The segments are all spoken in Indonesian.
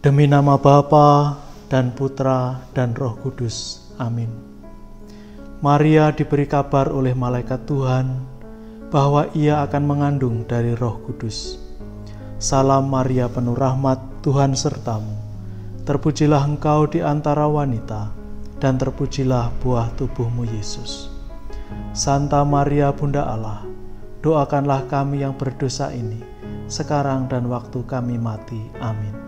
Demi nama Bapa dan Putra dan Roh Kudus. Amin. Maria diberi kabar oleh malaikat Tuhan bahwa ia akan mengandung dari Roh Kudus. Salam Maria, penuh rahmat, Tuhan sertamu. Terpujilah engkau di antara wanita, dan terpujilah buah tubuhmu Yesus. Santa Maria Bunda Allah, doakanlah kami yang berdosa ini, sekarang dan waktu kami mati. Amin.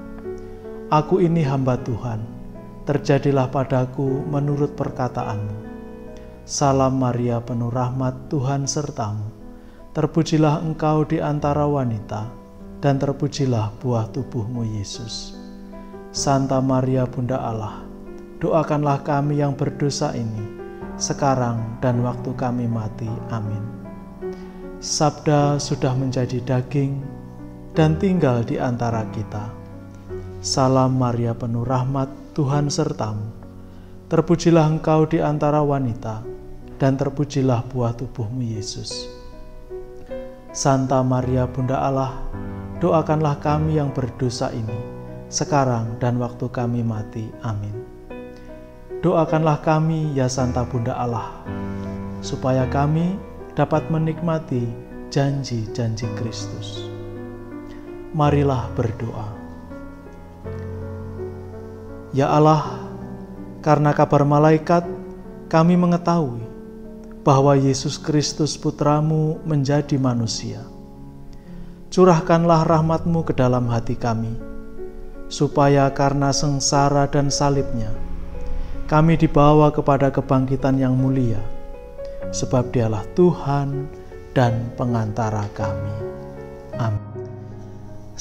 Aku ini hamba Tuhan, terjadilah padaku menurut perkataanmu. Salam Maria, penuh rahmat, Tuhan sertamu. Terpujilah engkau di antara wanita, dan terpujilah buah tubuhmu Yesus. Santa Maria Bunda Allah, doakanlah kami yang berdosa ini, sekarang dan waktu kami mati. Amin. Sabda sudah menjadi daging dan tinggal di antara kita. Salam Maria, penuh rahmat, Tuhan sertamu. Terpujilah engkau di antara wanita, dan terpujilah buah tubuhmu Yesus. Santa Maria Bunda Allah, doakanlah kami yang berdosa ini, sekarang dan waktu kami mati. Amin. Doakanlah kami, ya Santa Bunda Allah, supaya kami dapat menikmati janji-janji Kristus. Marilah berdoa. Ya Allah, karena kabar malaikat, kami mengetahui bahwa Yesus Kristus Putramu menjadi manusia. Curahkanlah rahmat-Mu ke dalam hati kami, supaya karena sengsara dan salibnya, kami dibawa kepada kebangkitan yang mulia, sebab Dialah Tuhan dan pengantara kami. Amin.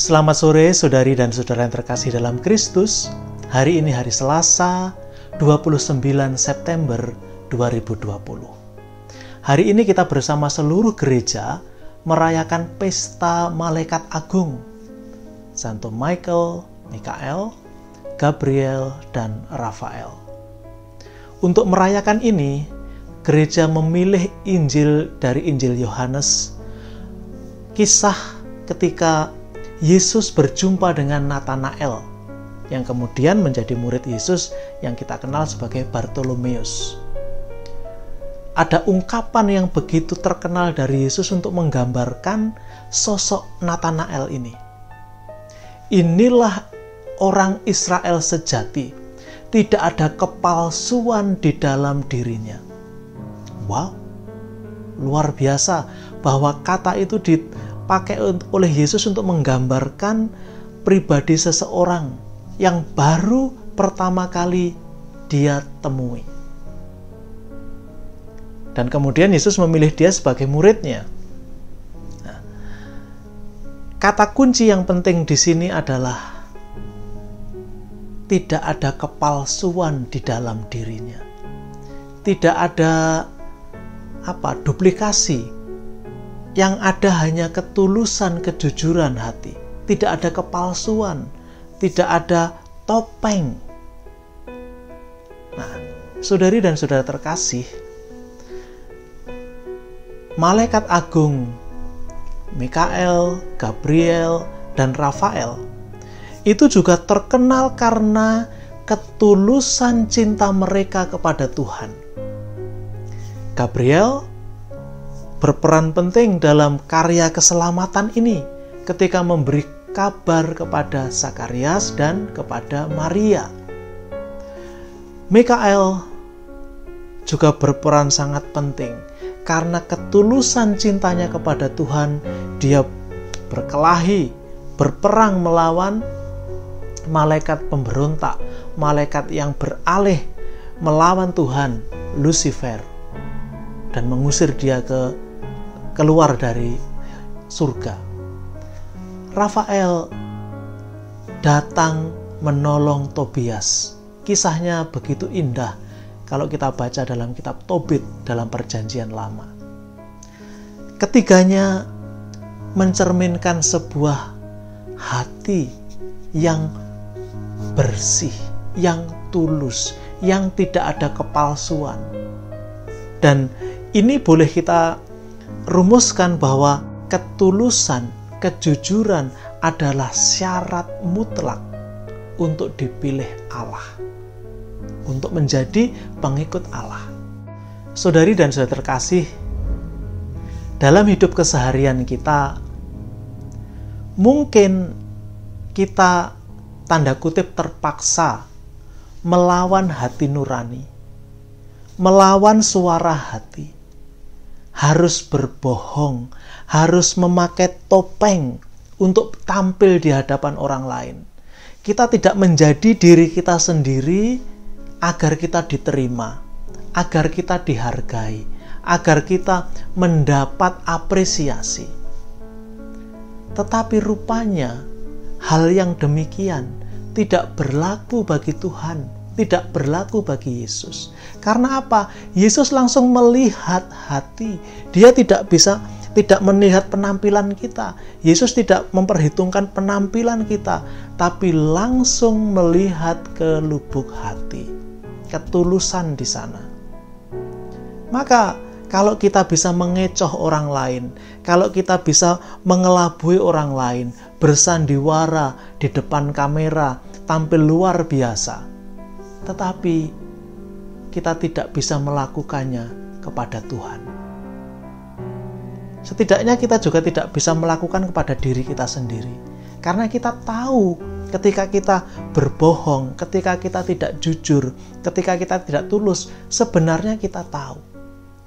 Selamat sore saudari dan saudara yang terkasih dalam Kristus. Hari ini hari Selasa, 29 September 2020. Hari ini kita bersama seluruh gereja merayakan pesta Malaikat Agung, Santo Michael, Mikael, Gabriel, dan Rafael. Untuk merayakan ini, gereja memilih Injil dari Injil Yohanes, kisah ketika Yesus berjumpa dengan Natanael, yang kemudian menjadi murid Yesus yang kita kenal sebagai Bartolomeus. Ada ungkapan yang begitu terkenal dari Yesus untuk menggambarkan sosok Natanael ini. Inilah orang Israel sejati, tidak ada kepalsuan di dalam dirinya. Wow, luar biasa bahwa kata itu dipakai oleh Yesus untuk menggambarkan pribadi seseorang yang baru pertama kali dia temui. Dan kemudian Yesus memilih dia sebagai muridnya. Nah, kata kunci yang penting di sini adalah tidak ada kepalsuan di dalam dirinya. Tidak ada duplikasi. Yang ada hanya ketulusan, kejujuran hati. Tidak ada kepalsuan. Tidak ada topeng. Nah, saudari dan saudara terkasih, Malaikat Agung Mikael, Gabriel, dan Rafael itu juga terkenal karena ketulusan cinta mereka kepada Tuhan. Gabriel berperan penting dalam karya keselamatan ini ketika memberi kabar kepada Zakarias dan kepada Maria. Mikael juga berperan sangat penting karena ketulusan cintanya kepada Tuhan. Dia berkelahi, berperang melawan malaikat pemberontak, malaikat yang beralih melawan Tuhan, Lucifer, dan mengusir dia keluar dari surga. Rafael datang menolong Tobias. Kisahnya begitu indah kalau kita baca dalam kitab Tobit dalam Perjanjian Lama. Ketiganya mencerminkan sebuah hati yang bersih, yang tulus, yang tidak ada kepalsuan. Dan ini boleh kita rumuskan bahwa ketulusan, kejujuran adalah syarat mutlak untuk dipilih Allah, untuk menjadi pengikut Allah. Saudari dan saudara terkasih, dalam hidup keseharian kita, mungkin kita tanda kutip terpaksa melawan hati nurani, melawan suara hati, harus berbohong, harus memakai topeng untuk tampil di hadapan orang lain. Kita tidak menjadi diri kita sendiri agar kita diterima, agar kita dihargai, agar kita mendapat apresiasi. Tetapi rupanya hal yang demikian tidak berlaku bagi Tuhan, tidak berlaku bagi Yesus. Karena apa? Yesus langsung melihat hati. Dia tidak melihat penampilan kita. Yesus tidak memperhitungkan penampilan kita, tapi langsung melihat ke lubuk hati, ketulusan di sana. Maka kalau kita bisa mengecoh orang lain, kalau kita bisa mengelabui orang lain, bersandiwara di depan kamera, tampil luar biasa, tetapi kita tidak bisa melakukannya kepada Tuhan. Setidaknya kita juga tidak bisa melakukan kepada diri kita sendiri. Karena kita tahu ketika kita berbohong, ketika kita tidak jujur, ketika kita tidak tulus, sebenarnya kita tahu.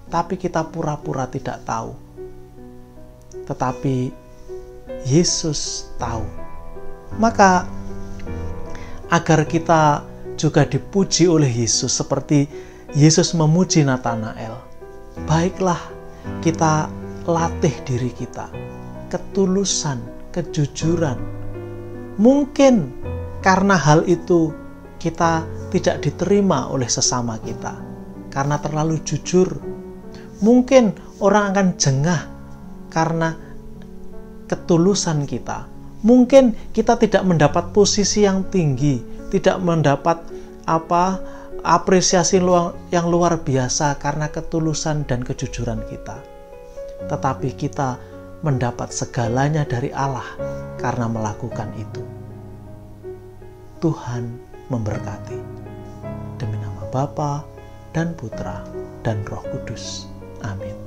Tapi kita pura-pura tidak tahu. Tetapi Yesus tahu. Maka agar kita juga dipuji oleh Yesus seperti Yesus memuji Natanael, baiklah kita latih diri kita, ketulusan, kejujuran. Mungkin karena hal itu kita tidak diterima oleh sesama kita, karena terlalu jujur. Mungkin orang akan jengah karena ketulusan kita. Mungkin kita tidak mendapat posisi yang tinggi, tidak mendapat apresiasi yang luar biasa karena ketulusan dan kejujuran kita. Tetapi kita mendapat segalanya dari Allah karena melakukan itu. Tuhan memberkati. Demi nama Bapa dan Putra dan Roh Kudus. Amin.